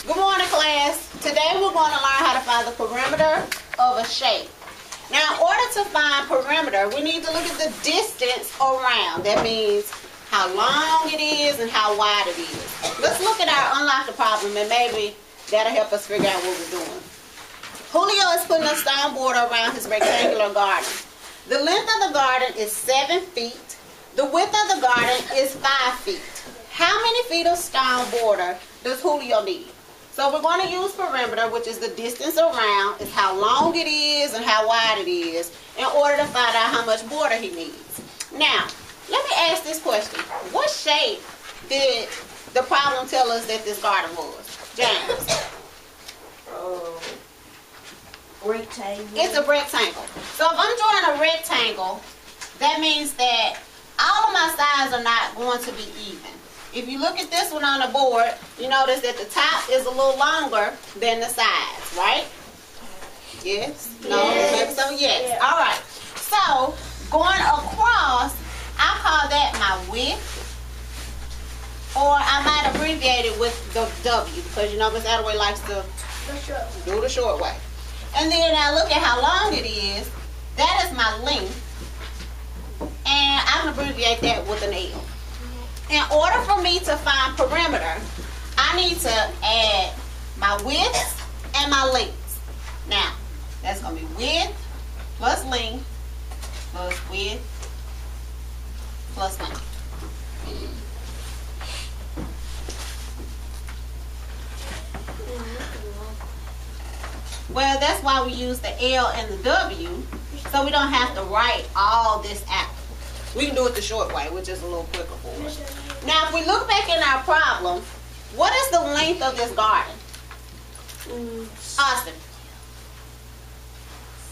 Good morning, class. Today we're going to learn how to find the perimeter of a shape. Now, in order to find perimeter, we need to look at the distance around. That means how long it is and how wide it is. Let's look at our unlock the problem, and maybe that'll help us figure out what we're doing. Julio is putting a stone border around his rectangular garden. The length of the garden is 7 feet. The width of the garden is 5 feet. How many feet of stone border does Julio need? So we're going to use perimeter, which is the distance around, is how long it is and how wide it is, in order to find out how much border he needs. Now, let me ask this question. What shape did the problem tell us that this garden was? James? Rectangle. It's a rectangle. So if I'm drawing a rectangle, that means that all of my sides are not going to be even. If you look at this one on the board, you notice that the top is a little longer than the sides, right? Yes? No? Yes. So yes. Yeah. All right. So going across, I call that my width, or I might abbreviate it with the W, because you know Miss Attaway likes to do the short way. And then I look at how long it is. That is my length, and I can abbreviate that with an L. In order for me to find perimeter, I need to add my width and my length. Now, that's going to be width plus length plus width plus length. Well, that's why we use the L and the W, so we don't have to write all this out. We can do it the short way, which is a little quicker for us. Now, if we look back in our problem, what is the length of this garden? Austin?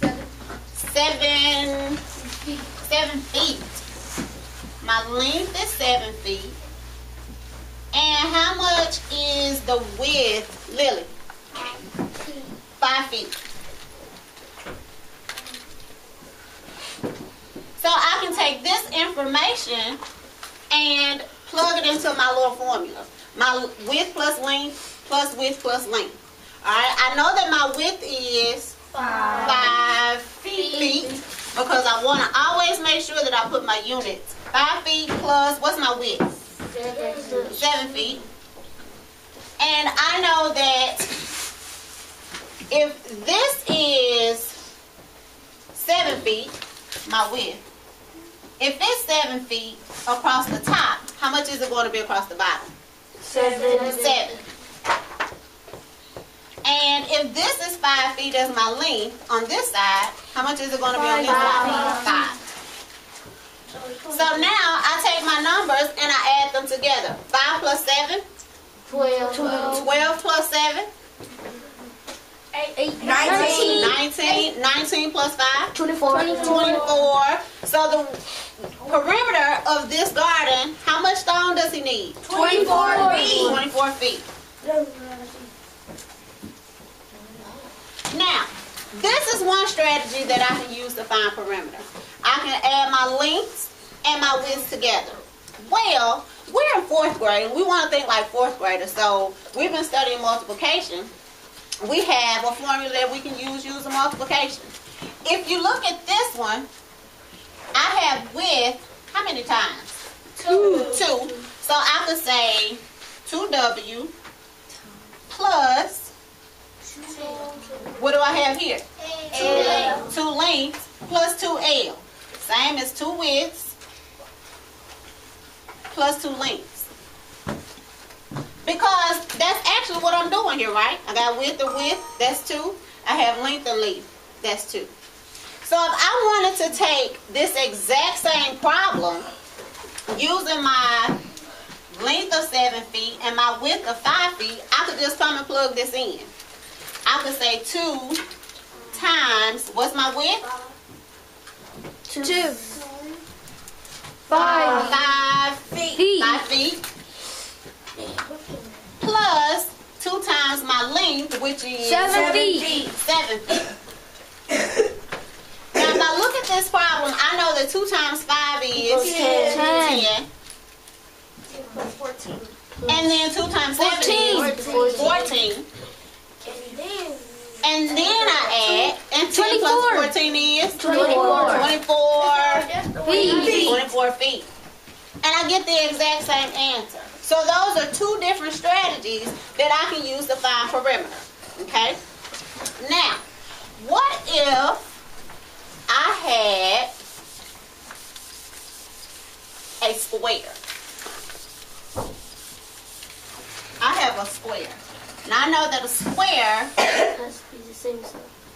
7 feet. My length is 7 feet. And how much is the width, Lily? 5 feet. So I can take this information and plug it into my little formula. My width plus length plus width plus length. Alright, I know that my width is 5 feet because I want to always make sure that I put my units. 5 feet plus, what's my width? 7 feet. And I know that if this is 7 feet, my width, if it's 7 feet across the top, how much is it going to be across the bottom? 7. And if this is 5 feet as my length on this side, how much is it going to be on this side? 5. So now I take my numbers and I add them together. 5 plus 7? 12. 12 plus 7? 19. 19 plus 5? 24. 24. So the perimeter of this garden, how much stone does he need? 24 feet. 24 feet. Now, this is one strategy that I can use to find perimeter. I can add my lengths and my widths together. Well, we're in 4th grade and we want to think like 4th graders, so we've been studying multiplication. We have a formula that we can use using multiplication. If you look at this one, I have width, how many times? 2. So I could say 2W plus, what do I have here? 2 lengths plus 2L. Same as 2 widths plus 2 lengths. Because that's actually what I'm doing here, right? I got width and width, that's 2. I have length and length, that's 2. So if I wanted to take this exact same problem using my length of 7 feet and my width of 5 feet, I could just come and plug this in. I could say 2 times, what's my width? 2. 5 feet. 5 feet. Plus 2 times my length, which is 7 feet. 7 feet. Now, if I look at this problem, I know that 2 times 5 is 10. 10. 14. And then 2 times 7 is 14. And then I add, and 10 plus 14 is 24. 24 feet. And I get the exact same answer. So those are 2 different strategies that I can use to find perimeter. Okay? Now, what if I had a square? I have a square. Now I know that a square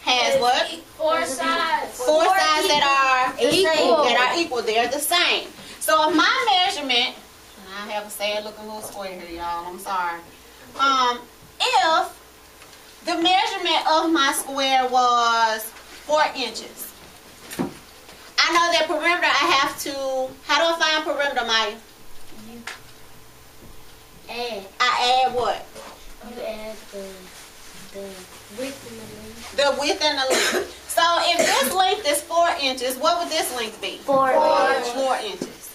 has what? 4 sides. 4 sides that are equal. They're the same. So if my measurement, and I have a sad looking little square here, y'all. I'm sorry. If the measurement of my square was 4 inches, I know that perimeter I have to. How do I find perimeter, Maya? I add what? You add the width and the length. The width and the length. So if this length is 4 inches, what would this length be? 4 inches.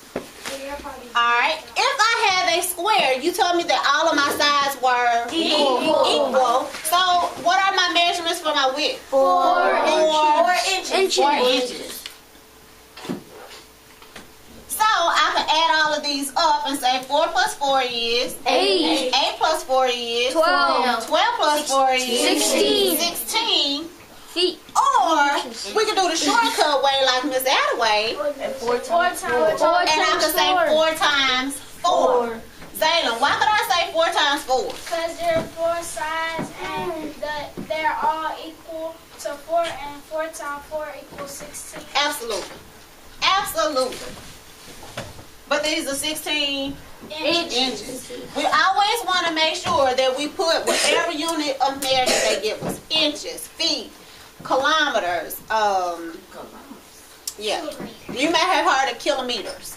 Alright. If I have a square, you told me that all of my sides were equal. So what are my measurements for my width? 4 inches. 4 inches. So I can add all of these up and say 4 plus 4 is 8. 8 plus 4 is 12. 12 plus 4 is 16. 16. Feet. Or we can do the shortcut way like Miss Attaway. 4 times 4. And I can say 4 times 4. Zaylen, why could I say 4 times 4? Because there are 4 sides and they're all equal to 4, and 4 times 4 equals 16. Absolutely. Absolutely. But these are 16 inches. We always want to make sure that we put whatever unit of measure they give us. Inches, feet, kilometers. Yeah. You may have heard of kilometers.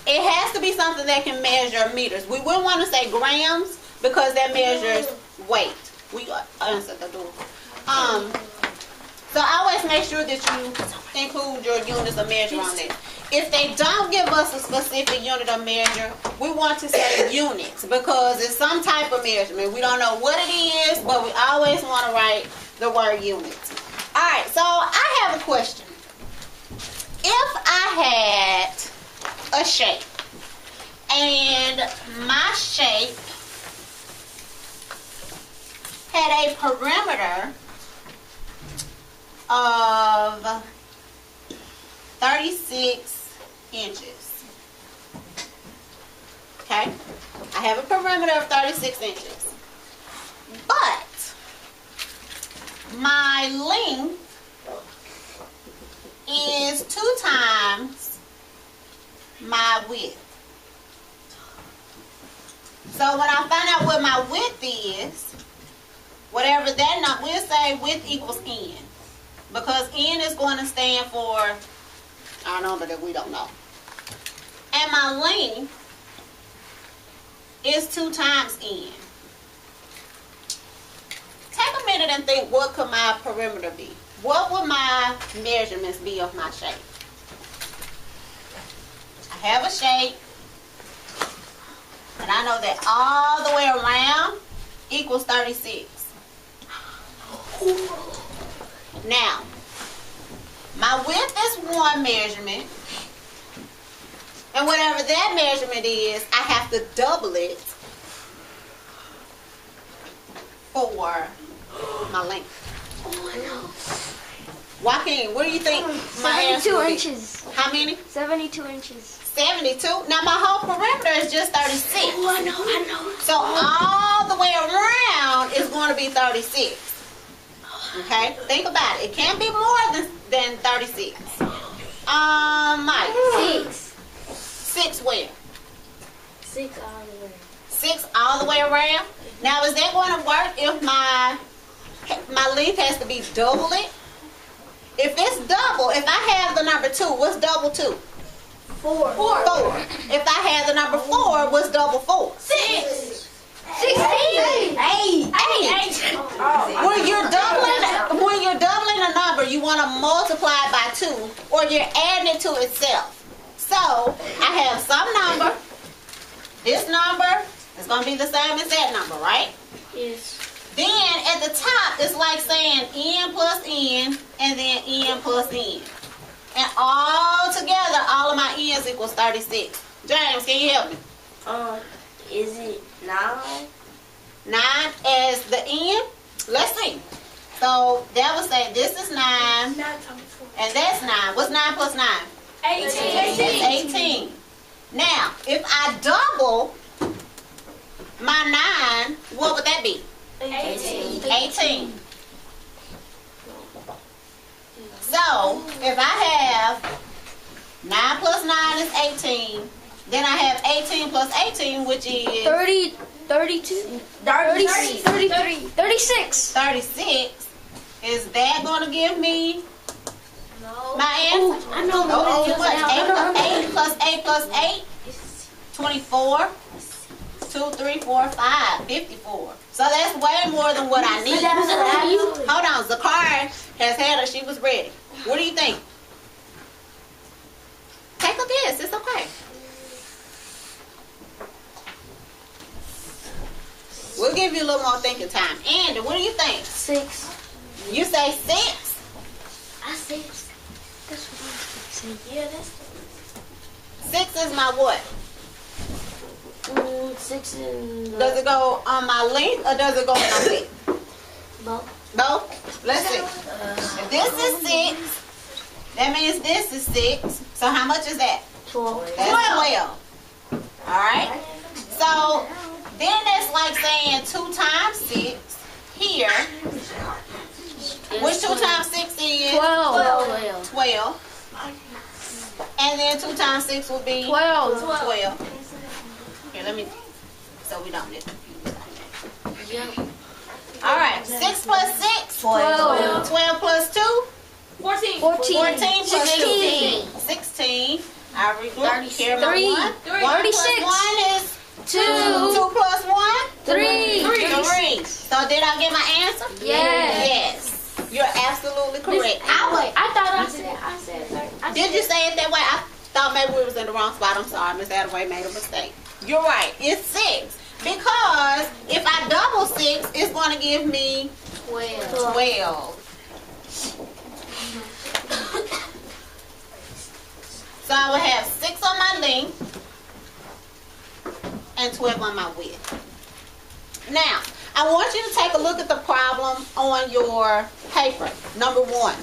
It has to be something that can measure meters. We wouldn't want to say grams because that measures weight. We answered the door. So always make sure that you include your units of measure on there. If they don't give us a specific unit of measure, we want to say units because it's some type of measurement. We don't know what it is, but we always want to write the word units. All right, so I have a question. If I had a shape and my shape had a perimeter of 36 inches. Okay? I have a perimeter of 36 inches. But my length is 2 times my width. So when I find out what my width is, whatever that number, we'll say width equals n. Because n is going to stand for our number that we don't know. And my length is 2 times n. Take a minute and think, what could my perimeter be? What would my measurements be of my shape? I have a shape, and I know that all the way around equals 36. Now, my width is 1 measurement, and whatever that measurement is, I have to double it for my length. Joaquin, what do you think my answer 72 would be? inches. How many? 72 inches. 72. Now my whole perimeter is just 36. Oh, I know. So all the way around is going to be 36. Okay? Think about it. It can't be more than 36. Mike. 6. 6 where? 6 all the way. 6 all the way around? Now is that going to work if my length has to be double it? If it's double, if I have the number 2, what's double 2? 4. 4. If I have the number 4, what's double 4? 6. 8. When you're doubling a number, you want to multiply it by 2, or you're adding it to itself. So I have some number, this number, It's going to be the same as that number, right? Yes. Then at the top, it's like saying n plus n and then n plus n. And all together, all of my n's equals 36. James, can you help me? Is it 9? 9 as the n? Let's see. So that would say this is 9 9 times 4. and that's 9. What's 9 plus 9? 18. That's 18. Now, if I double my 9, what would that be? 18. 18. So, if I have 9 plus 9 is 18, then I have 18 plus 18, which is 30, 32, 36, 33, 36. 36. Is that going to give me my answer? I know. Oh, too much. 8 plus 8 plus 8, 24. 2, 3, 4, 5, 54. So that's way more than what I need. Hold on, Zakari has had her. She was ready. What do you think? Take a guess. It's okay. We'll give you a little more thinking time. Andy, what do you think? 6. You say 6? I said 6. That's what I said. Yeah, that's 6 is my what? 6 and Does it go on my length or does it go on my width? both. Both? Let's see. If this is 6, that means this is 6. So how much is that? 12. That's 12. Alright? So then it's like saying 2 times 6 here. Which 2 times 6 is? 12. 12. And then 2 times 6 will be? 12. 12. Here, let me, so we don't get confused. Yeah. Alright, 6 plus 6? 12. 12 plus 2? 14. 14. 14 plus 16. 2? 16. I regroup. 33. Here, my 1. 1 plus 36. 1 is 2. 2 plus 1? 3. 3. So did I get my answer? Yes. Yes. You're absolutely correct. I thought I said 30. Did you say it that way? I thought maybe we was in the wrong spot. I'm sorry. Miss Attaway made a mistake. You're right. It's 6. Because if I double 6, it's going to give me 12. So I will have 6 on my length and 12 on my width. Now, I want you to take a look at the problem on your paper. Number 1.